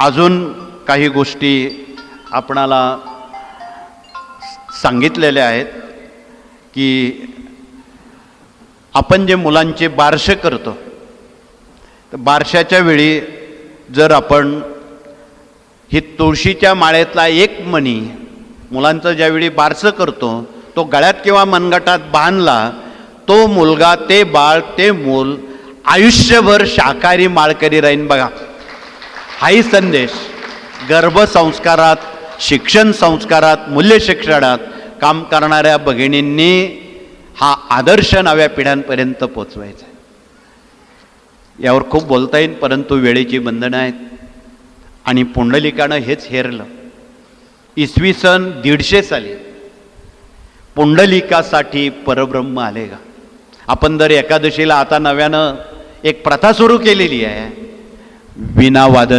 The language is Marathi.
अजून काही गोष्टी आपणाला सांगितलेल्या आहेत की आपण जे मुलांचे बारसे करतो, तर बारशाच्या वेळी जर आपण ही तुळशीच्या माळेतला एक मणी मुलांचं ज्यावेळी बारसं करतो तो गळ्यात किंवा मनगटात बांधला, तो मुलगा, ते बाळ, ते मूल आयुष्यभर शाकाहारी माळकरी राहीन. बघा, हाही संदेश गर्भसंस्कारात, शिक्षण संस्कारात, मूल्य शिक्षणात काम करणाऱ्या भगिनींनी हा आदर्श नव्या पिढ्यांपर्यंत पोचवायचा आहे. यावर खूप बोलता येईल, परंतु वेळेची बंधनं आहेत. आणि पुंडलिकानं हेच हेरलं. इसवी सन 150 साली पुंडलिकासाठी परब्रह्म आले का. आपण दर एकादशीला आता नव्यानं एक प्रथा सुरू केलेली आहे, विना वादन